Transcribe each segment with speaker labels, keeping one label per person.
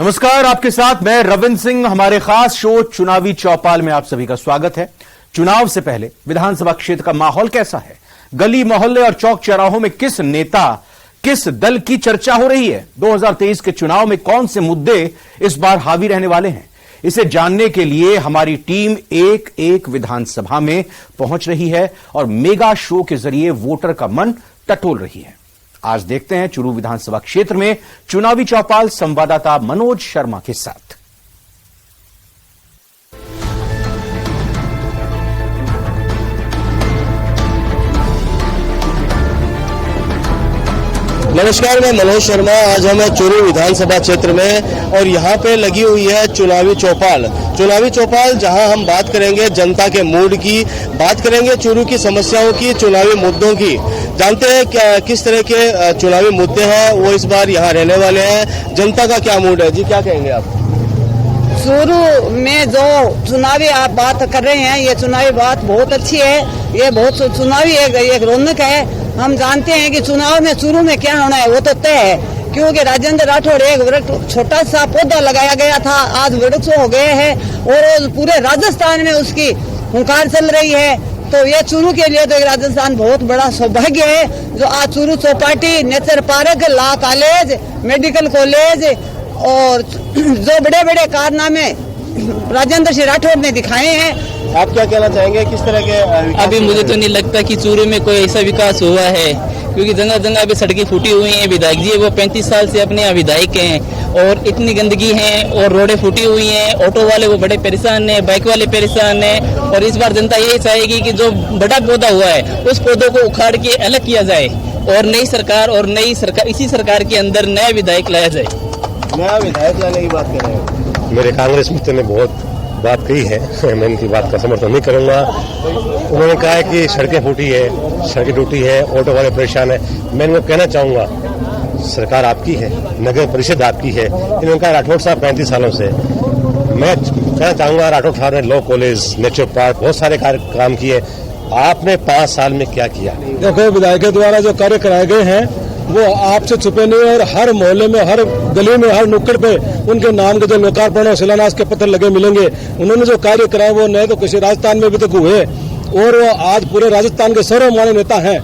Speaker 1: नमस्कार, आपके साथ मैं रविंद्र सिंह। हमारे खास शो चुनावी चौपाल में आप सभी का स्वागत है। चुनाव से पहले विधानसभा क्षेत्र का माहौल कैसा है, गली मोहल्ले और चौक चौराहों में किस नेता किस दल की चर्चा हो रही है, 2023 के चुनाव में कौन से मुद्दे इस बार हावी रहने वाले हैं, इसे जानने के लिए हमारी टीम एक एक विधानसभा में पहुंच रही है और मेगा शो के जरिए वोटर का मन टटोल रही है। आज देखते हैं चुरू विधानसभा क्षेत्र में चुनावी चौपाल संवाददाता मनोज शर्मा के साथ।
Speaker 2: नमस्कार, मैं मनोज शर्मा। आज हम चुरू विधानसभा क्षेत्र में और यहाँ पे लगी हुई है चुनावी चौपाल। चुनावी चौपाल जहाँ हम बात करेंगे जनता के मूड की, बात करेंगे चुरू की समस्याओं की, चुनावी मुद्दों की। जानते हैं किस तरह के चुनावी मुद्दे हैं वो इस बार यहाँ रहने वाले हैं। जनता का क्या मूड है जी, क्या कहेंगे आप?
Speaker 3: चूरू में जो चुनावी आप बात कर रहे हैं, ये चुनावी बात बहुत अच्छी है। ये बहुत चुनावी एक रौनक है। हम जानते हैं कि चुनाव में चूरू में क्या होना है वो तो तय है, क्योंकि राजेंद्र राठौड़ एक छोटा सा पौधा लगाया गया था, आज वृक्ष हो गए हैं और पूरे राजस्थान में उसकी हुंकार चल रही है। तो ये चूरू के लिए तो राजस्थान बहुत बड़ा सौभाग्य है जो आज Churu Chowpatty, nature park, law college, medical college और जो बड़े बड़े कारनामे राजेंद्र सिंह राठौड़ ने दिखाए हैं।
Speaker 2: आप क्या कहना चाहेंगे, किस तरह के?
Speaker 4: अभी मुझे तो नहीं लगता कि चूरू में कोई ऐसा विकास हुआ है, क्योंकि जगह जगह पे सड़कें फूटी हुई हैं। विधायक जी वो 35 साल से अपने यहाँ विधायक हैं और इतनी गंदगी है और रोडें फूटी हुई हैं। ऑटो वाले वो बड़े परेशान हैं, बाइक वाले परेशान हैं। और इस बार जनता यही चाहेगी कि जो बड़ा पौधा हुआ है उस पौधों को उखाड़ के अलग किया जाए और नई सरकार इसी सरकार के अंदर नया विधायक लाया जाए।
Speaker 2: नया विधायक लाने की बात कर रहे हैं।
Speaker 5: मेरे कांग्रेस मित्र ने बहुत बात कही है, मैं इनकी बात का समर्थन नहीं करूंगा। उन्होंने कहा है कि सड़कें फूटी है, सड़कें टूटी है, ऑटो वाले परेशान है। मैं इनको कहना चाहूंगा, सरकार आपकी है, नगर परिषद आपकी है। इन्होंने कहा राठौड़ साहब 35 सालों से। मैं कहना चाहूंगा राठौड़ साहब ने लॉ कॉलेज, नेचर पार्क, बहुत सारे काम किए। आपने 5 साल में क्या किया?
Speaker 6: देखो, विधायक के द्वारा जो कार्य कराए गए हैं वो आपसे छुपे नहीं, और हर मोहल्ले में, हर गली में, हर नुक्कड़ पे उनके नाम के जो लोकार्पण और शिलान्यास के पत्र लगे मिलेंगे। उन्होंने जो कार्य कराए वो नहीं तो किसी राजस्थान में भी तक हुए और वो आज पूरे राजस्थान के सर्वमान्य नेता हैं।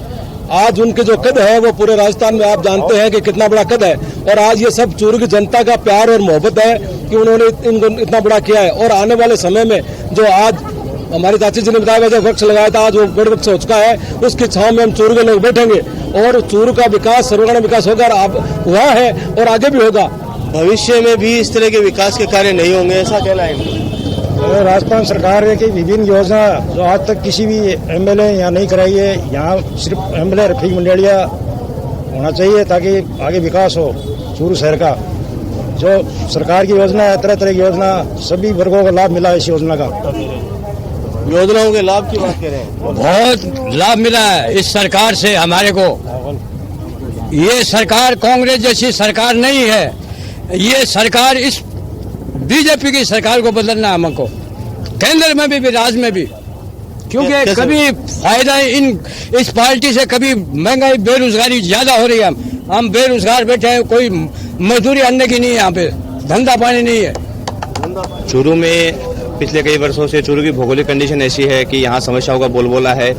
Speaker 6: आज उनके जो कद है वो पूरे राजस्थान में आप जानते हैं कि कितना बड़ा कद है। और आज ये सब चूरू की जनता का प्यार और मोहब्बत है कि उन्होंने इनको इतना बड़ा किया है। और आने वाले समय में जो आज हमारी चाची जी ने बताया जो वृक्ष लगाया था, आज वो बड़ वृक्ष हो चुका है, उसकी छांव में हम चूरू के लोग बैठेंगे और चूरू का विकास, सर्वगण विकास होगा, हुआ है और आगे भी होगा।
Speaker 2: भविष्य में भी इस तरह के विकास के कार्य नहीं होंगे, ऐसा कहना है?
Speaker 6: राजस्थान सरकार की विभिन्न योजना जो आज तक किसी भी एमएलए यहाँ नहीं कराई है, यहाँ सिर्फ एमएलए रफीक मंडेलिया होना चाहिए ताकि आगे विकास हो चूरू शहर का। जो सरकार की योजना है, तरह तरह की योजना, सभी वर्गों को लाभ मिला इस योजना का।
Speaker 2: योजनाओं के लाभ की बात करें,
Speaker 7: बहुत लाभ मिला है इस सरकार से हमारे को। ये सरकार कांग्रेस जैसी सरकार नहीं है, ये सरकार इस बीजेपी की सरकार को बदलना है हमको, केंद्र में भी राज्य में भी। क्योंकि कभी फायदा इस पार्टी से कभी महंगाई, बेरोजगारी ज्यादा हो रही है। हम बेरोजगार बैठे हैं, कोई मजदूरी आने की नहीं है, यहाँ पे धंधा पानी नहीं है।
Speaker 8: चूरू में पिछले कई वर्षों से चूरू की भौगोलिक कंडीशन ऐसी है कि यहाँ समस्याओं का बोलबाला है,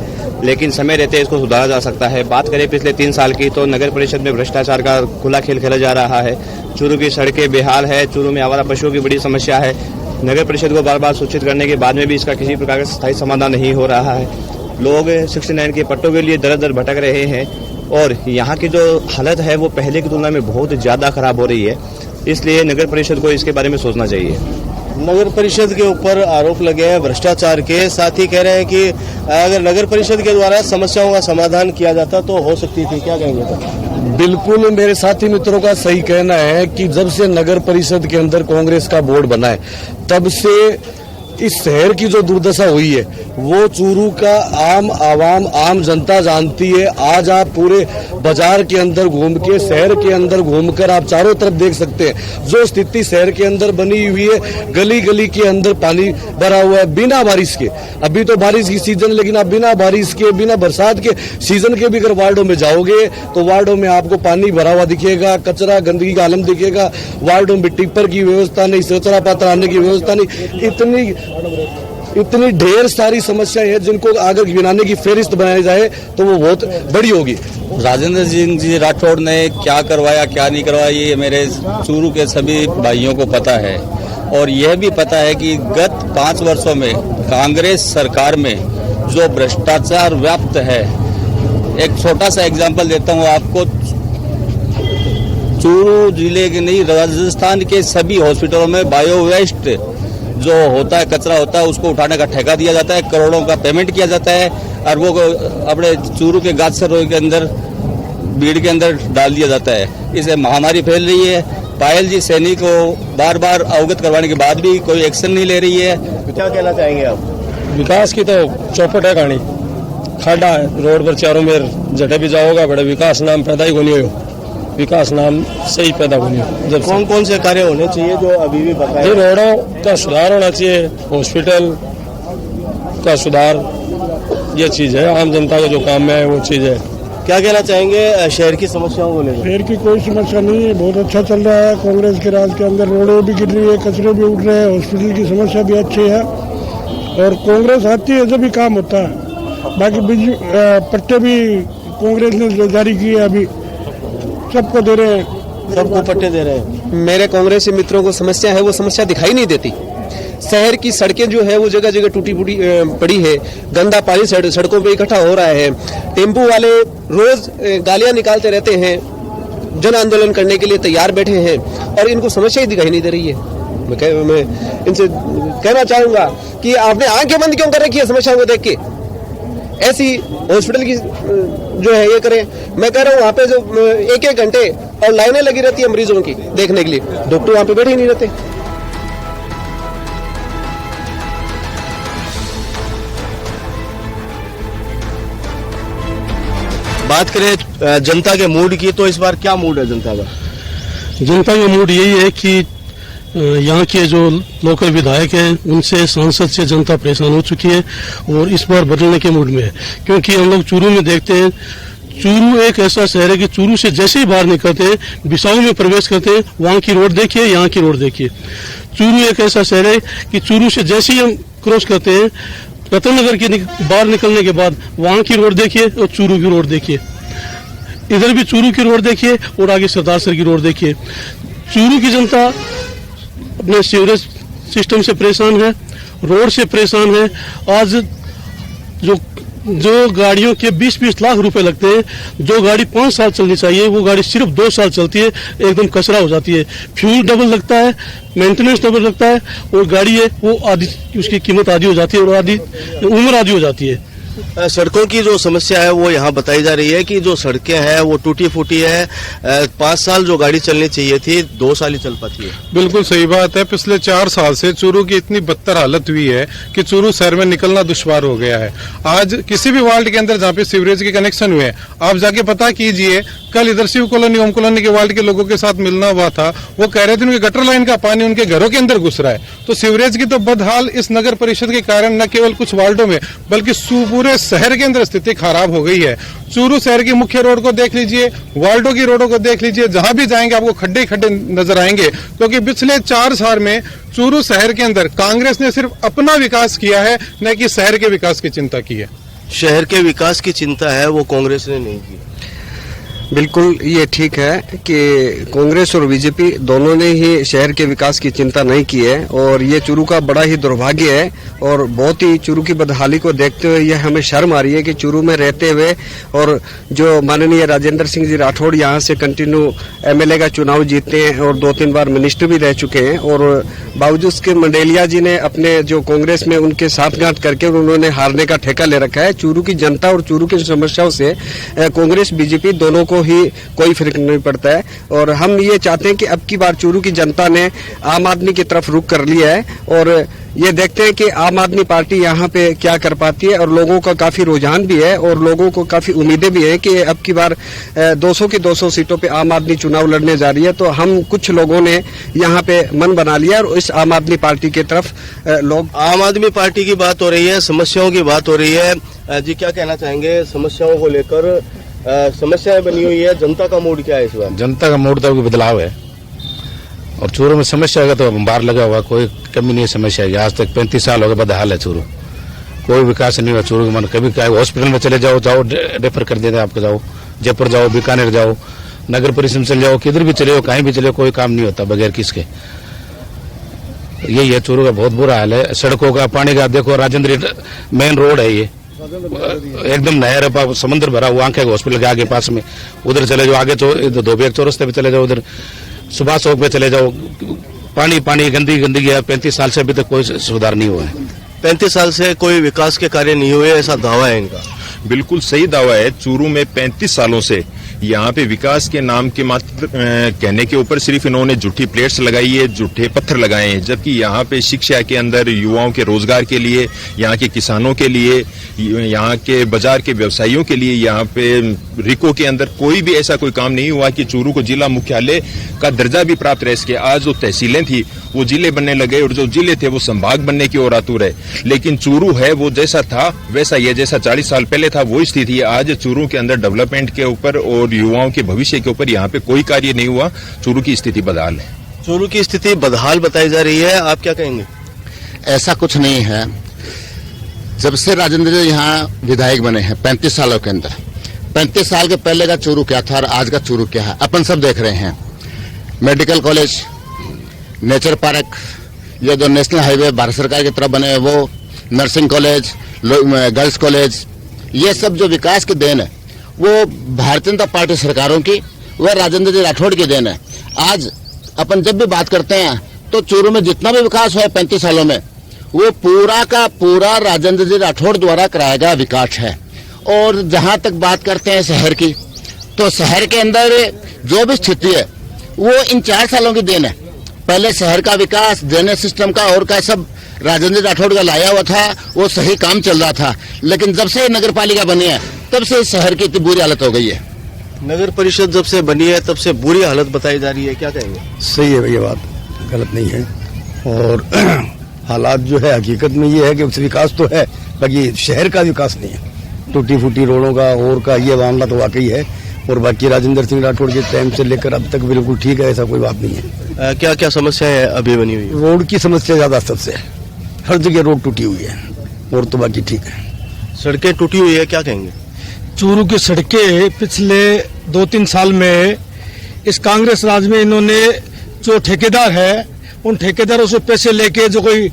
Speaker 8: लेकिन समय रहते इसको सुधारा जा सकता है। बात करें पिछले 3 साल की तो नगर परिषद में भ्रष्टाचार का खुला खेल खेला जा रहा है। चूरू की सड़कें बेहाल है, चूरू में आवारा पशुओं की बड़ी समस्या है। नगर परिषद को बार बार सूचित करने के बाद में भी इसका किसी प्रकार का स्थायी समाधान नहीं हो रहा है। लोग 69 के पट्टों के लिए दर दर भटक रहे हैं और यहाँ की जो हालत है वो पहले की तुलना में बहुत ज्यादा खराब हो रही है। इसलिए नगर परिषद को इसके बारे में सोचना चाहिए।
Speaker 2: नगर परिषद के ऊपर आरोप लगे हैं भ्रष्टाचार के, साथ ही कह रहे हैं कि अगर नगर परिषद के द्वारा समस्याओं का समाधान किया जाता तो हो सकती थी। क्या कहेंगे?
Speaker 6: बिल्कुल मेरे साथी मित्रों का सही कहना है कि जब से नगर परिषद के अंदर कांग्रेस का बोर्ड बना है तब से इस शहर की जो दुर्दशा हुई है वो चूरू का आम आवाम, आम जनता जानती है। आज आप पूरे बाजार के अंदर घूम के, शहर के अंदर घूमकर आप चारों तरफ देख सकते हैं जो स्थिति शहर के अंदर बनी हुई है। गली गली के अंदर पानी भरा हुआ है बिना बारिश के। अभी तो बारिश की सीजन, लेकिन आप बिना बारिश के, बिना बरसात के सीजन के भी अगर वार्डों में जाओगे तो वार्डों में आपको पानी भरा हुआ दिखेगा, कचरा गंदगी का आलम दिखेगा। वार्डों में टिप्पर की व्यवस्था नहीं, कचरा पात्र आने की व्यवस्था नहीं, इतनी ढेर सारी समस्याएं हैं जिनको अगर गिनाने की फेरिस्त बनाई जाए तो वो बहुत बड़ी होगी।
Speaker 7: राजेंद्र सिंह जी राठौड़ ने क्या करवाया क्या नहीं करवाया ये मेरे चूरू के सभी भाइयों को पता है। और यह भी पता है कि गत 5 वर्षों में कांग्रेस सरकार में जो भ्रष्टाचार व्याप्त है, एक छोटा सा एग्जाम्पल देता हूँ आपको। चूरू जिले के नहीं, राजस्थान के सभी हॉस्पिटलों में बायो वेस्ट जो होता है, कचरा होता है, उसको उठाने का ठेका दिया जाता है, करोड़ों का पेमेंट किया जाता है, अरबों को अपने चूरू के गाजसर के अंदर, भीड़ के अंदर डाल दिया जाता है। इससे महामारी फैल रही है। पायल जी सैनी को बार बार अवगत करवाने के बाद भी कोई एक्शन नहीं ले रही है।
Speaker 2: तो क्या कहना चाहेंगे आप?
Speaker 6: विकास की तो चौपट है कहानी, खाडा है रोड पर चारों में, जटे भी जाओगा बड़े विकास नाम पैदा ही होनी हो, विकास नाम सही पैदा होनी हो। जब
Speaker 2: कौन कौन से कार्य होने चाहिए जो अभी भी बताए?
Speaker 6: रोडों का सुधार होना चाहिए, हॉस्पिटल का सुधार, ये चीज है। आम जनता का जो काम है वो चीज है।
Speaker 2: क्या कहना चाहेंगे शहर की समस्याओं को लेकर?
Speaker 9: शहर की कोई समस्या नहीं है, बहुत अच्छा चल रहा है। कांग्रेस के राज के अंदर रोडें भी गिर रही है, कचरे भी उठ रहे हैं, हॉस्पिटल की समस्या भी अच्छी है। और कांग्रेस आती है जब भी काम होता है। बाकी बिजली पट्टे भी कांग्रेस ने जो जारी किए अभी सबको दे रहे हैं,
Speaker 2: सबको पट्टे दे रहे हैं।
Speaker 10: मेरे कांग्रेसी मित्रों को समस्या है, वो समस्या दिखाई नहीं देती। शहर की सड़कें जो है वो जगह जगह टूटी फूटी पड़ी है, गंदा पानी सड़कों पे इकट्ठा हो रहा है। टेम्पू वाले रोज गालियां निकालते रहते हैं, जन आंदोलन करने के लिए तैयार बैठे हैं और इनको समस्या ही दिखाई नहीं दे रही है। मैं इनसे कहना चाहूंगा कि आपने आंखें बंद क्यों कर रखी है समस्याओं को देख के? ऐसी हॉस्पिटल की जो है ये करें। मैं कह रहा हूँ वहाँ पे जो 1-1 घंटे और लाइनें लगी रहती है मरीजों की देखने के लिए, डॉक्टर वहाँ पे बैठे ही नहीं रहते।
Speaker 2: बात करें जनता के मूड की, तो इस बार क्या मूड है जनता का?
Speaker 6: जनता का मूड यही है कि यहाँ के जो लोकल विधायक हैं उनसे, सांसद से जनता परेशान हो चुकी है और इस बार बदलने के मूड में है। क्योंकि हम लोग चूरू में देखते हैं, चूरू एक ऐसा शहर है कि चूरू से जैसे ही बाहर निकलते हैं, बिसाऊ में प्रवेश करते हैं, वहाँ की रोड देखिए, यहाँ की रोड देखिए। चूरू एक ऐसा शहर है कि चूरू से जैसे ही हम क्रॉस करते हैं, रतननगर के बाहर निकलने के बाद वहाँ की रोड देखिए और चूरू की रोड देखिए, इधर भी चूरू की रोड देखिए और आगे सरदारसर की रोड देखिए। चूरू की जनता अपने सीवरेज सिस्टम से परेशान है, रोड से परेशान है। आज जो गाड़ियों के 20-20 लाख रुपए लगते हैं, जो गाड़ी 5 साल चलनी चाहिए वो गाड़ी सिर्फ 2 साल चलती है, एकदम कचरा हो जाती है। फ्यूल डबल लगता है, मेंटेनेंस डबल लगता है और गाड़ी है वो आधी, उसकी कीमत आधी हो जाती है और आधी उम्र आधी हो जाती है।
Speaker 2: सड़कों की जो समस्या है वो यहाँ बताई जा रही है कि जो सड़कें हैं वो टूटी फूटी है। 5 साल जो गाड़ी चलनी चाहिए थी 2 साल ही चल पाती है।
Speaker 11: बिल्कुल सही बात है। पिछले 4 साल से चूरू की इतनी बदतर हालत हुई है कि चूरू शहर में निकलना दुश्वार हो गया है। आज किसी भी वार्ड के अंदर जहाँ पे सीवरेज के कनेक्शन हुए, आप जाके पता कीजिए। कल इधर शिव कॉलोनी, ओम कॉलोनी के वार्ड के लोगों के साथ मिलना हुआ था, वो कह रहे थे उनके गटर लाइन का पानी उनके घरों के अंदर घुस रहा है। तो सीवरेज की तो बदहाल इस नगर परिषद के कारण न केवल कुछ वार्डों में बल्कि पूरे शहर के अंदर स्थिति खराब हो गई है। चूरू शहर की मुख्य रोड को देख लीजिए, वार्डों की रोडों को देख लीजिए, जहां भी जाएंगे आपको खड्डे खड्डे नजर आएंगे। क्योंकि पिछले 4 साल में चूरू शहर के अंदर कांग्रेस ने सिर्फ अपना विकास किया है, न कि शहर के विकास की चिंता की है।
Speaker 2: शहर के विकास की चिंता है वो कांग्रेस ने नहीं की।
Speaker 10: बिल्कुल ये ठीक है कि कांग्रेस और बीजेपी दोनों ने ही शहर के विकास की चिंता नहीं की है और ये चूरू का बड़ा ही दुर्भाग्य है। और बहुत ही चूरू की बदहाली को देखते हुए ये हमें शर्म आ रही है कि चूरू में रहते हुए और जो माननीय राजेंद्र सिंह जी राठौड़ यहाँ से कंटिन्यू एमएलए का चुनाव जीते हैं और 2-3 बार मिनिस्टर भी रह चुके हैं, और बावजूद उसके मंडेलिया जी ने अपने जो कांग्रेस में उनके साथगांठ करके उन्होंने हारने का ठेका ले रखा है। चूरू की जनता और चूरू की समस्याओं से कांग्रेस बीजेपी दोनों को को ही कोई फर्क नहीं पड़ता है। और हम ये चाहते हैं कि अब की बार चूरू की जनता ने आम आदमी की तरफ रुख कर लिया है और ये देखते हैं कि आम आदमी पार्टी यहाँ पे क्या कर पाती है। और लोगों का काफी रुझान भी है और लोगों को काफी उम्मीदें भी है कि अब की बार 200 की 200 सीटों पे आम आदमी चुनाव लड़ने जा रही है। तो हम कुछ लोगों ने यहाँ पे मन बना लिया और इस आम आदमी पार्टी की तरफ लोग।
Speaker 2: आम आदमी पार्टी की बात हो रही है, समस्याओं की बात हो रही है जी, क्या कहना चाहेंगे समस्याओं को लेकर? समस्याएं बनी हुई है, जनता का मूड क्या है इस बार?
Speaker 12: जनता का मूड तो बदलाव है और चूरू में समस्या का तो बाहर लगा हुआ, कोई कमी नहीं है समस्या की। आज तक 35 साल हो गए बदहाल है चूरू, कोई विकास नहीं हुआ चूरू का। मन कभी क्या हॉस्पिटल में चले जाओ रेफर कर देते हैं आपको, जाओ जयपुर जाओ, बीकानेर जाओ, नगर परिषद में चले जाओ, किधर भी चले जाओ, कहीं भी चले, कोई काम नहीं होता बगैर किसके। यही है चूरू का बहुत बुरा हाल है। सड़कों का, पानी का देखो, राजेंद्र मेन रोड है ये, एकदम नहर है, समुद्र भरा हुआ, आंखें हॉस्पिटल के आगे पास में। उधर चले जाओ आगे धोबिया चौरस्ते पे चले जाओ, उधर सुभाष चौक पे चले जाओ, पानी पानी गंदगी है। 35 साल से अभी तक कोई सुधार नहीं हुआ है।
Speaker 2: 35 साल से कोई विकास के कार्य नहीं हुए, ऐसा दावा है इनका।
Speaker 13: बिल्कुल सही दावा है। चूरू में 35 सालों से यहाँ पे विकास के नाम के मात्र कहने के ऊपर सिर्फ इन्होंने झूठी प्लेट्स लगाई है, झूठे पत्थर लगाए हैं। जबकि यहाँ पे शिक्षा के अंदर, युवाओं के रोजगार के लिए, यहाँ के किसानों के लिए, यहाँ के बाजार के व्यवसायियों के लिए, यहाँ पे रिको के अंदर कोई भी ऐसा कोई काम नहीं हुआ कि चूरू को जिला मुख्यालय का दर्जा भी प्राप्त रह सके। आज जो तहसीलें थी वो जिले बनने लगे और जो जिले थे वो संभाग बनने की ओर आतुर है। लेकिन चूरू है वो जैसा था वैसा ही है, जैसा 40 साल पहले था वो स्थिति है। आज चूरू के अंदर डेवलपमेंट के ऊपर और युवाओं के भविष्य के ऊपर यहाँ पे कोई कार्य नहीं हुआ। चूरू की स्थिति बदहाल है।
Speaker 2: चूरू की स्थिति बदहाल बताई जा रही है, आप क्या कहेंगे?
Speaker 14: ऐसा कुछ नहीं है। जब से राजेंद्र जी यहाँ विधायक बने हैं 35 सालों के अंदर, 35 साल के पहले का चूरू क्या था और आज का चूरू क्या है अपन सब देख रहे हैं। मेडिकल कॉलेज, नेचर पार्क, ये जो नेशनल हाईवे भारत सरकार की तरफ बने हैं वो, नर्सिंग कॉलेज, गर्ल्स कॉलेज, ये सब जो विकास की देन है वो भारतीय जनता पार्टी सरकारों की, वह राजेंद्र जी राठौड़ की देन है। आज अपन जब भी बात करते हैं तो चूरू में जितना भी विकास हुआ है 35 सालों में, वो पूरा का पूरा राजेंद्र जी राठौड़ द्वारा कराया गया विकास है। और जहां तक बात करते हैं शहर की, तो शहर के अंदर जो भी स्थिति है वो इन 4 सालों की देन है। पहले शहर का विकास, ड्रेनेज सिस्टम का और का सब राजेंद्र राठौड़ का लाया हुआ था, वो सही काम चल रहा था। लेकिन जब से नगर पालिका बनी है तब से शहर की इतनी बुरी हालत हो गई है।
Speaker 2: नगर परिषद जब से बनी है तब से बुरी हालत बताई जा रही है, क्या कहेंगे?
Speaker 6: सही है, ये बात गलत नहीं है। और हालात जो है हकीकत में ये है कि विकास तो है, बाकी शहर का विकास नहीं है। टूटी फूटी रोडों का और का ये मामला तो वाकई है। और बाकी राजेंद्र सिंह राठौड़ के टाइम से लेकर अब तक बिल्कुल ठीक है, ऐसा कोई बात नहीं है।
Speaker 2: क्या क्या समस्याएं अभी बनी हुई है?
Speaker 6: रोड की समस्या ज्यादा सबसे है, हर जगह रोड टूटी हुई है और तो बाकी ठीक है।
Speaker 2: सड़कें टूटी हुई है, क्या कहेंगे?
Speaker 6: चूरू की सड़कें पिछले 2-3 साल में इस कांग्रेस राज में इन्होंने जो ठेकेदार है उन ठेकेदारों से पैसे लेके, जो कोई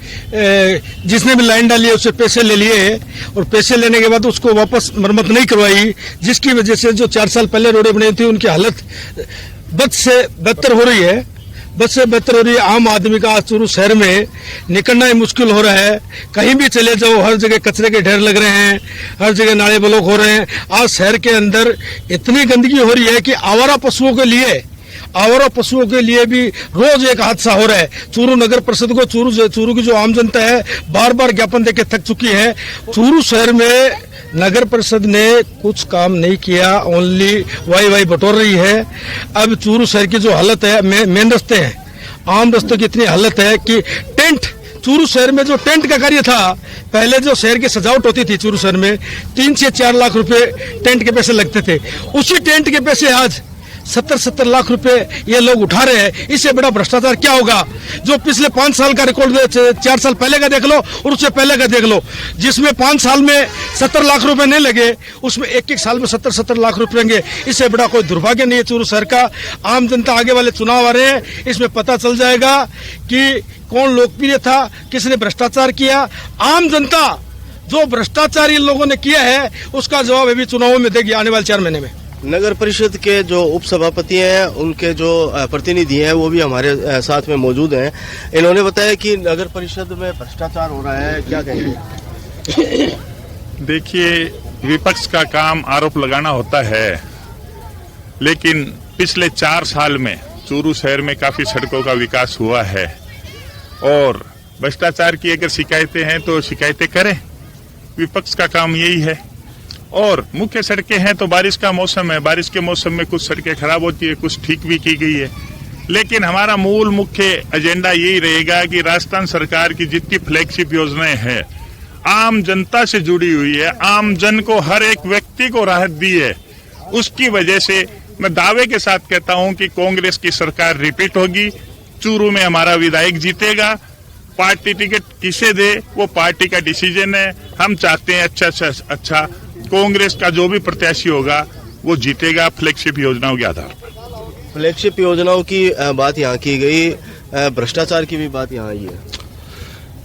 Speaker 6: जिसने भी लाइन डाली है उससे पैसे ले लिए और पैसे लेने के बाद उसको वापस मरम्मत नहीं करवाई, जिसकी वजह से जो 4 साल पहले रोडें बनी थी उनकी हालत बद से बदतर हो रही है। बद से बेहतर हो रही है। आम आदमी का आज चूरू शहर में निकलना ही मुश्किल हो रहा है। कहीं भी चले जाओ हर जगह कचरे के ढेर लग रहे हैं, हर जगह नाले ब्लॉक हो रहे हैं। आज शहर के अंदर इतनी गंदगी हो रही है कि आवारा पशुओं के लिए भी रोज एक हादसा हो रहा है। चूरू नगर परिषद को, चूरू की जो आम जनता है बार बार ज्ञापन देके थक चुकी है। चूरू शहर में नगर परिषद ने कुछ काम नहीं किया, ओनली वाई बटोर रही है। अब चूरू शहर की जो हालत है, मेन रस्ते हैं, आम रस्तों की इतनी हालत है कि टेंट, चूरू शहर में जो टेंट का कार्य था, पहले जो शहर की सजावट होती थी चूरू शहर में 3 से 4 लाख रुपए टेंट के पैसे लगते थे। उसी टेंट के पैसे आज 70 लाख रुपए ये लोग उठा रहे हैं। इससे बड़ा भ्रष्टाचार क्या होगा? जो पिछले 5 साल का रिकॉर्ड, 4 साल पहले का देख लो और उससे पहले का देख लो, जिसमें 5 साल में 70 लाख रुपए नहीं लगे, उसमें एक साल में 70 लाख रुपए लेंगे। इससे बड़ा कोई दुर्भाग्य नहीं है चूरू शहर का। आम जनता, आगे वाले चुनाव आ रहे हैं, इसमें पता चल जाएगा कि कौन लोकप्रिय था, किसने भ्रष्टाचार किया। आम जनता जो भ्रष्टाचार इन लोगों ने किया है उसका जवाब अभी चुनावों में देगी आने वाले 4 महीने में।
Speaker 2: नगर परिषद के जो उप सभापति हैं, उनके जो प्रतिनिधि हैं वो भी हमारे साथ में मौजूद हैं। इन्होंने बताया कि नगर परिषद में भ्रष्टाचार हो रहा है, क्या कहेंगे?
Speaker 15: देखिए, विपक्ष का काम आरोप लगाना होता है लेकिन पिछले 4 साल में चूरू शहर में काफी सड़कों का विकास हुआ है और भ्रष्टाचार की अगर शिकायतें हैं तो शिकायतें करें, विपक्ष का काम यही है। और मुख्य सड़कें हैं तो बारिश का मौसम है, बारिश के मौसम में कुछ सड़कें खराब होती है, कुछ ठीक भी की गई है, लेकिन हमारा मूल मुख्य एजेंडा यही रहेगा कि राजस्थान सरकार की जितनी फ्लैगशिप योजनाएं हैं आम जनता से जुड़ी हुई है, आम जन को हर एक व्यक्ति को राहत दी है। उसकी वजह से मैं दावे के साथ कहता हूं कि कांग्रेस की सरकार रिपीट होगी, चूरू में हमारा विधायक जीतेगा। पार्टी टिकट किसे दे वो पार्टी का डिसीजन है। हम चाहते हैं अच्छा कांग्रेस का जो भी प्रत्याशी होगा वो जीतेगा फ्लैगशिप योजनाओं के आधार पर।
Speaker 2: फ्लैगशिप योजनाओं की बात यहाँ की गई, भ्रष्टाचार की भी बात यहाँ आई है।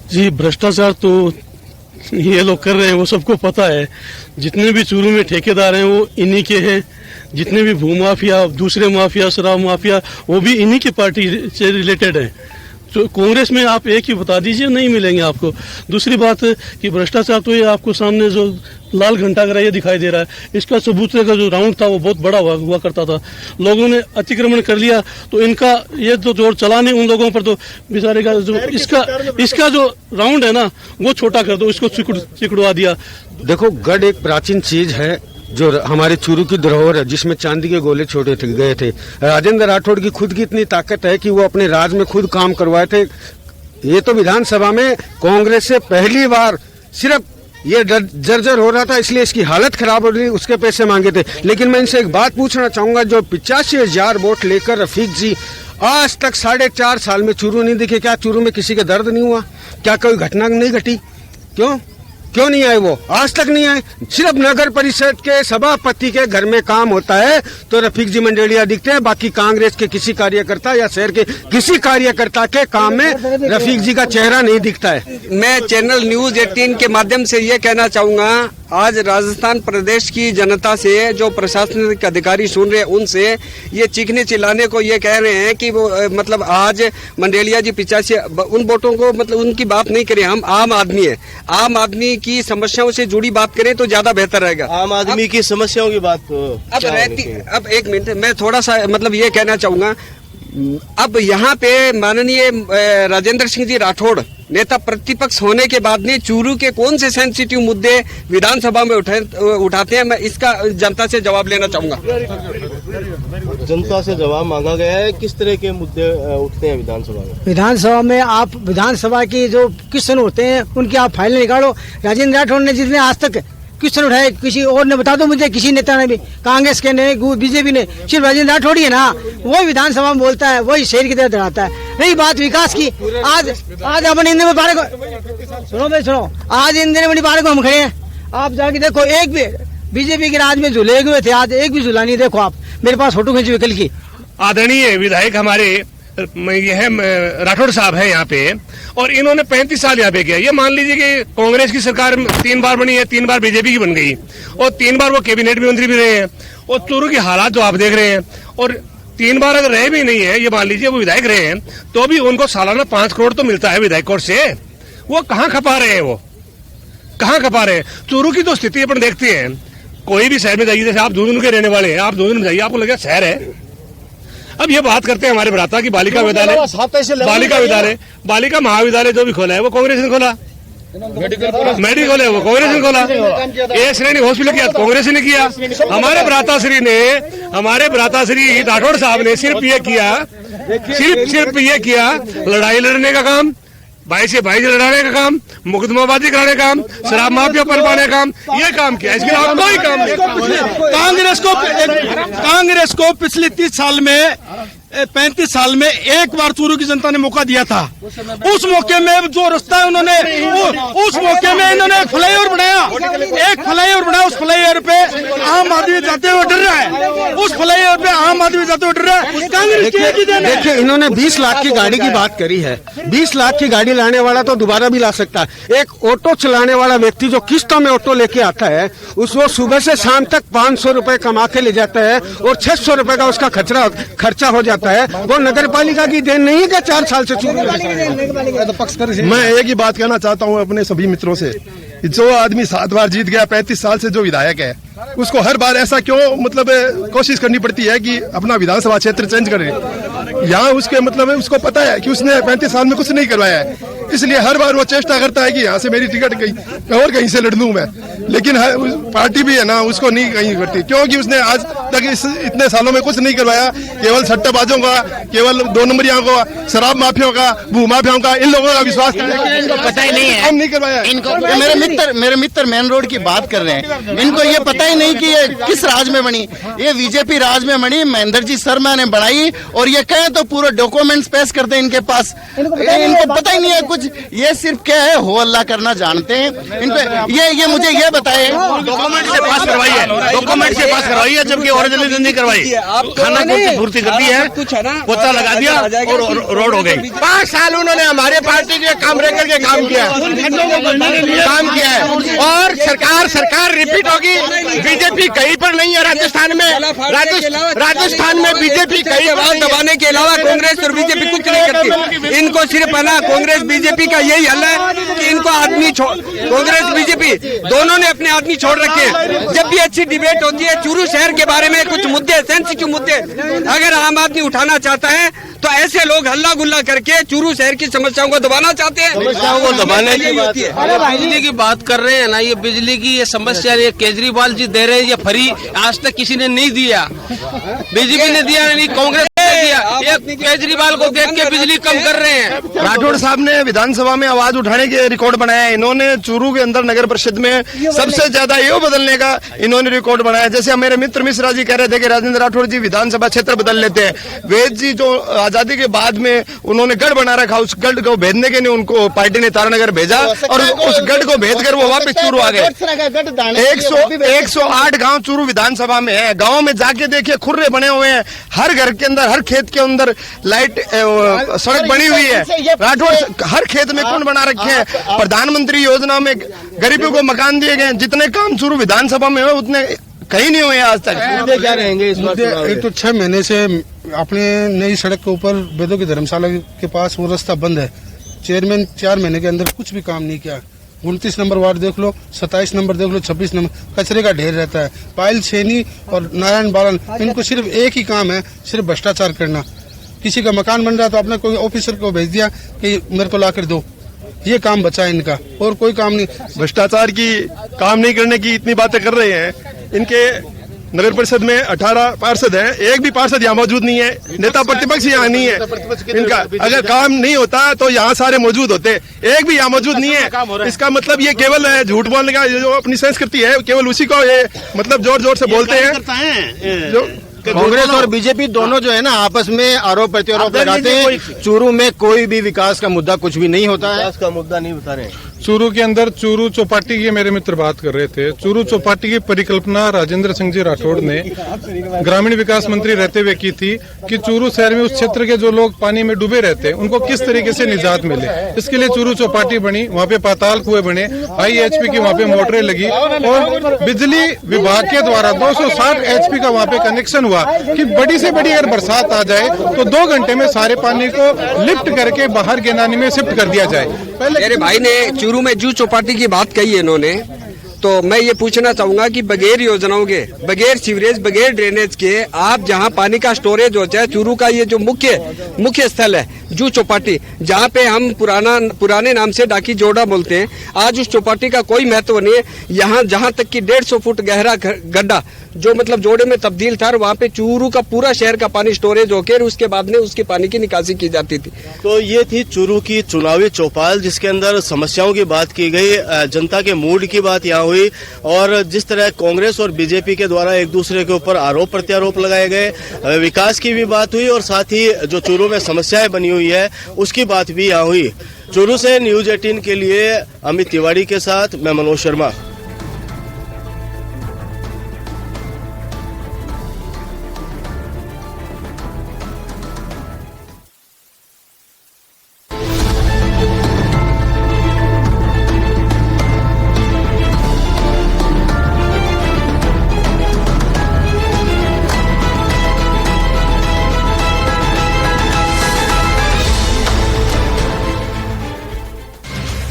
Speaker 6: जी, भ्रष्टाचार तो ये लोग कर रहे हैं, वो सबको पता है। जितने भी चूरू में ठेकेदार हैं वो इन्हीं के हैं, जितने भी भूमाफिया, दूसरे माफिया, शराब माफिया, वो भी इन्हीं की पार्टी से रिलेटेड है। तो कांग्रेस में आप एक ही बता दीजिए, नहीं मिलेंगे आपको। दूसरी बात कि भ्रष्टाचार तो ये आपको सामने जो लाल घंटा का ये दिखाई दे रहा है, इसका चबूतरे का जो राउंड था वो बहुत बड़ा हुआ करता था। लोगों ने अतिक्रमण कर लिया तो इनका ये तो जोर चला नहीं उन लोगों पर, तो बेचारे का जो इसका जो राउंड है ना वो छोटा कर दो, इसको चिकड़वा दिया।
Speaker 16: देखो, गढ़ एक प्राचीन चीज है जो हमारे चूरू की धरोहर है, जिसमें चांदी के गोले छोड़े गए थे। राजेंद्र राठौड़ की खुद की इतनी ताकत है कि वो अपने राज में खुद काम करवाए थे। ये तो विधानसभा में कांग्रेस से पहली बार सिर्फ ये जर्जर हो रहा था, इसलिए इसकी हालत खराब हो रही, उसके पैसे मांगे थे। लेकिन मैं इनसे एक बात पूछना चाहूंगा, जो 85,000 वोट लेकर रफीक जी आज तक 4.5 साल में चूरू नहीं दिखे, क्या चूरू में किसी का दर्द नहीं हुआ? क्या कोई घटना नहीं घटी? क्यों नहीं आए? वो आज तक नहीं आए। सिर्फ नगर परिषद के सभापति के घर में काम होता है तो रफीक जी मंडेलिया दिखते हैं, बाकी कांग्रेस के किसी कार्यकर्ता या शहर के किसी कार्यकर्ता के काम में रफीक जी का चेहरा नहीं दिखता है।
Speaker 10: मैं चैनल न्यूज 18 के माध्यम से ये कहना चाहूंगा, आज राजस्थान प्रदेश की जनता से, जो प्रशासनिक अधिकारी सुन रहे हैं, उनसे ये चीखने चिल्लाने को ये कह रहे हैं कि वो मतलब आज मंडेलिया जी 85 उन वोटों को मतलब उनकी बात नहीं करें। हम आम आदमी है, आम आदमी की समस्याओं से जुड़ी बात करें तो ज्यादा बेहतर रहेगा।
Speaker 2: आम आदमी की समस्याओं की बात
Speaker 10: अब एक मिनट मैं थोड़ा सा मतलब ये कहना चाहूंगा, अब यहाँ पे माननीय राजेंद्र सिंह जी राठौड़ नेता प्रतिपक्ष होने के बाद में चूरू के कौन से सेंसिटिव मुद्दे विधानसभा में उठाते हैं, मैं इसका जनता से जवाब लेना चाहूंगा।
Speaker 2: जनता से जवाब मांगा गया है, किस तरह के मुद्दे उठते हैं विधानसभा में?
Speaker 17: विधानसभा में आप विधानसभा की जो क्वेश्चन होते हैं उनकी आप फाइल निकालो। राजेंद्र राठौड़ ने जितने आज तक क्वेश्चन उठाए, किसी और ने बता दो मुझे, किसी नेता ने भी, कांग्रेस के ने, बीजेपी ने, सिर्फ राजेंद्र राठौड़ ही है ना, वही विधानसभा में बोलता है, वही शेर की तरह डराता है। रही बात विकास की, आज अपन इंदिरा पार्क को सुनो, आज इंदिरा पार्क को हम खड़े हैं, आप जाके देखो, एक भी बीजेपी के राज में झूले हुए थे, आज एक भी झूला नहीं। देखो आप, मेरे पास फोटो खींची हुई कल की।
Speaker 18: आदरणीय विधायक हमारे ये है राठौड़ साहब है यहाँ पे, और इन्होंने 35 साल यहाँ पे किया। ये मान लीजिए कि कांग्रेस की सरकार 3 बार बनी है, 3 बार बीजेपी की बन गई, और 3 बार वो कैबिनेट मंत्री भी रहे हैं, और चूरू की हालात जो आप देख रहे हैं, और 3 बार अगर रहे भी नहीं है, ये मान लीजिए वो विधायक रहे हैं, तो भी उनको सालाना 5 करोड़ तो मिलता है विधायक कोर्ट से। वो कहाँ खपा रहे हैं? वो कहाँ खपा रहे हैं? चूरू की तो स्थिति अपन देखते हैं, कोई भी शहर में जाइए, जैसे आप झुंझुनू के रहने वाले हैं, आप झुंझुनू में जाइए, आपको लगेगा शहर है। अब ये बात करते हैं हमारे भ्राता की बालिका विद्यालय, बालिका महाविद्यालय जो भी खोला है वो कांग्रेस ने खोला, मेडिकल है वो कांग्रेस ने खोला, ए श्रेणी हॉस्पिटल किया कांग्रेस ने किया। हमारे भ्राता श्री राठौड़ साहब ने सिर्फ ये किया लड़ाई लड़ने का काम, भाई से भाई से लड़ाने का काम, मुकदमाबाजी कराने का काम, शराब माफिया पर पाने का काम, ये काम किया। इसके अलावा कोई काम नहीं।
Speaker 19: कांग्रेस को पिछले 30 साल में 35 साल में एक बार चूरू की जनता ने मौका दिया था। उस मौके में जो रास्ता है उन्होंने उस मौके में इन्होंने फ्लाईओवर बनाया, एक फ्लाईओवर बनाया। उस फ्लाईओवर पे आम आदमी जाते हुए डर रहा है, उस फ्लाईओवर पे आम आदमी जाते हुए डर रहा है। कांग्रेस
Speaker 16: देखिए, इन्होंने 20 लाख की गाड़ी की बात करी है। 20 लाख की गाड़ी लाने वाला तो दोबारा भी ला सकता है। एक ऑटो चलाने वाला व्यक्ति जो किस्तों में ऑटो लेके आता है, उसको सुबह से शाम तक 500 रुपए कमा के ले जाता है, और 600 रुपए का उसका खर्चा हो जाता है। वो नगर पालिका की देन नहीं है 4 साल से चूरू।
Speaker 19: मैं एक ही बात कहना चाहता हूँ अपने सभी मित्रों से
Speaker 20: जो आदमी 7 बार जीत गया, 35 साल से जो विधायक है, उसको हर बार ऐसा क्यों मतलब कोशिश करनी पड़ती है कि अपना विधानसभा क्षेत्र चेंज करे। यहाँ उसके मतलब उसको पता है कि उसने 35 साल में कुछ नहीं करवाया है, इसलिए हर बार वो चेष्टा करता है कि यहाँ से मेरी टिकट और कहीं से लड़ लूं मैं। लेकिन पार्टी भी है ना, उसको नहीं कहीं करती, क्योंकि उसने आज तक इतने सालों में कुछ नहीं करवाया। केवल सट्टेबाजों का, केवल 2 नंबरियों का, शराब माफियों का, भू माफियों का, इन लोगों का विश्वास
Speaker 14: पता ही नहीं है,
Speaker 20: हम नहीं करवाया
Speaker 14: इनको। मेरे मित्र मेन रोड की बात कर रहे हैं, इनको ये पता ही नहीं कि ये किस राज में बनी। ये बीजेपी राज में बनी, महेंद्र जी शर्मा ने बनाई, और ये कहें तो पूरे डॉक्यूमेंट्स पेश करते हैं इनके पास। इनको पता ही नहीं है कुछ, ये सिर्फ क्या है, हो अल्लाह करना जानते हैं। इनको ये मुझे ये बताए,
Speaker 18: डॉक्यूमेंट से पास करवाई है, डॉक्यूमेंट से पास करवाई है, जबकि ओरिजिनल नहीं करवाई। खाना पूर्ति कर दी है, पोता लगा दिया और रोड हो गई।
Speaker 2: 5 साल उन्होंने हमारे पार्टी के काम रेकर के काम किया है, और सरकार रिपीट होगी। बीजेपी कहीं पर नहीं है राजस्थान में। राजस्थान में बीजेपी कहीं
Speaker 21: दबाने के अलावा कांग्रेस और बीजेपी कुछ नहीं करती। इनको सिर्फ है ना, कांग्रेस बीजेपी का यही हल है कि इनको आदमी कांग्रेस बीजेपी दोनों ने अपने आदमी छोड़ रखे हैं। जब भी अच्छी डिबेट होती है चूरू शहर के बारे में, कुछ मुद्दे, सेंसिटिव मुद्दे अगर आम आदमी उठाना चाहता है, तो ऐसे लोग हल्ला गुल्ला करके चूरू शहर की समस्याओं को दबाना चाहते हैं।
Speaker 2: समस्याओं को दबाने की बात है।
Speaker 21: बिजली की बात कर रहे हैं ना, ये बिजली की ये समस्या ये केजरीवाल जी दे रहे हैं, ये फ्री आज तक किसी ने नहीं दिया। बीजेपी ने दिया नहीं, कांग्रेस ने दिया। ये केजरीवाल को देख के बिजली कम कर रहे हैं।
Speaker 20: राठौड़ साहब ने विधानसभा में आवाज उठाने के रिकॉर्ड बनाया है। इन्होंने चूरू के अंदर नगर परिषद में सबसे ज्यादा यो बदलने का इन्होंने रिकॉर्ड बनाया। जैसे मेरे मित्र मिश्रा जी कह रहे थे कि राजेंद्र राठौड़ जी विधानसभा क्षेत्र बदल लेते हैं। वेद जी जो आजादी के बाद में उन्होंने गढ़ बना रखा, उस गढ़ को भेजने के लिए उनको पार्टी ने तारानगर भेजा, और उस गढ़ को भेज कर वो वापस चूरू आ गए। 108 गांव चूरू विधानसभा में है। गांव में जाके देखिए, खुर्रे बने हुए हैं, हर घर के अंदर, हर खेत के अंदर लाइट सड़क बनी हुई है। राठौड़ हर खेत में कुंड बना रखे हैं। प्रधानमंत्री योजना में गरीबों को मकान दिए गए। जितने काम चूरू विधानसभा में हुए उतने कहीं नहीं हुए आज तक।
Speaker 2: मुद्दे क्या रहेंगे इस बार?
Speaker 6: एक तो 6 महीने से अपने नई सड़क के ऊपर वेदों की धर्मशाला के पास वो रास्ता बंद है। चेयरमैन 4 महीने के अंदर कुछ भी काम नहीं किया। 29 नंबर वार्ड देख लो, 27 नंबर देख लो, 26 नंबर कचरे का ढेर रहता है। पायल छेनी और नारायण बालन, इनको सिर्फ एक ही काम है, सिर्फ भ्रष्टाचार करना। किसी का मकान बन रहा है तो आपने कोई ऑफिसर को भेज दिया कि मेरे को ला कर दो, ये काम बचा है इनका, और कोई काम नहीं।
Speaker 20: भ्रष्टाचार की काम नहीं करने की इतनी बातें कर रहे हैं। इनके नगर परिषद में 18 पार्षद हैं, एक भी पार्षद यहाँ मौजूद नहीं है। नेता प्रतिपक्ष यहाँ नहीं है। इनका अगर काम नहीं होता तो यहाँ सारे मौजूद होते, एक भी यहाँ मौजूद नहीं है। इसका मतलब ये केवल झूठ बोलने का जो अपनी संस्कृति है, केवल उसी को ये मतलब जोर जोर से बोलते हैं। जो
Speaker 2: कांग्रेस और बीजेपी दोनों जो है ना, आपस में आरोप प्रत्यारोप लगाते हैं। चूरू में कोई भी विकास का मुद्दा कुछ भी नहीं होता है। विकास का मुद्दा नहीं बता रहे।
Speaker 11: चूरू के अंदर चूरू चौपाटी की मेरे मित्र बात कर रहे थे। चूरू चौपाटी की परिकल्पना राजेंद्र सिंह जी राठौड़ ने ग्रामीण विकास मंत्री रहते हुए की थी कि चूरू शहर में उस क्षेत्र के जो लोग पानी में डूबे रहते हैं उनको किस तरीके से निजात मिले। इसके लिए चूरू चौपाटी बनी, वहाँ पे पाताल कुएं बने, हाई HP की वहाँ पे मोटरें लगी, और बिजली विभाग के द्वारा 260 HP का वहाँ पे कनेक्शन हुआ कि बड़ी से बड़ी अगर बरसात आ जाए तो 2 घंटे में सारे पानी को लिफ्ट करके बाहर के नाली में शिफ्ट कर दिया जाए।
Speaker 21: मेरे भाई ने चूरू में जू चौपाटी की बात कही है इन्होंने, तो मैं ये पूछना चाहूंगा कि बगैर योजनाओं के, बगैर सीवरेज, बगैर ड्रेनेज के आप जहां पानी का स्टोरेज हो जाए, चूरू का ये जो मुख्य स्थल है जू चौपाटी, जहां पे हम पुराने नाम से डाकी जोड़ा बोलते हैं, आज उस चौपाटी का कोई महत्व नहीं है। यहाँ जहां तक कि 150 फुट गहरा गड्ढा जो मतलब जोड़े में तब्दील था, वहाँ पे चूरू का पूरा शहर का पानी स्टोरेज होकर उसके बाद में उसके पानी की निकासी की जाती थी।
Speaker 2: तो ये थी चूरू की चुनावी चौपाल, जिसके अंदर समस्याओं की बात की गई, जनता के मूड की बात यहाँ हुई, और जिस तरह कांग्रेस और बीजेपी के द्वारा एक दूसरे के ऊपर आरोप प्रत्यारोप लगाए गए, विकास की भी बात हुई, और साथ ही जो चूरू में समस्याएं बनी हुई है उसकी बात भी यहाँ हुई। चूरू से न्यूज 18 के लिए अमित तिवारी के साथ मैं Manoj Sharma.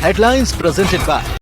Speaker 22: Headlines presented by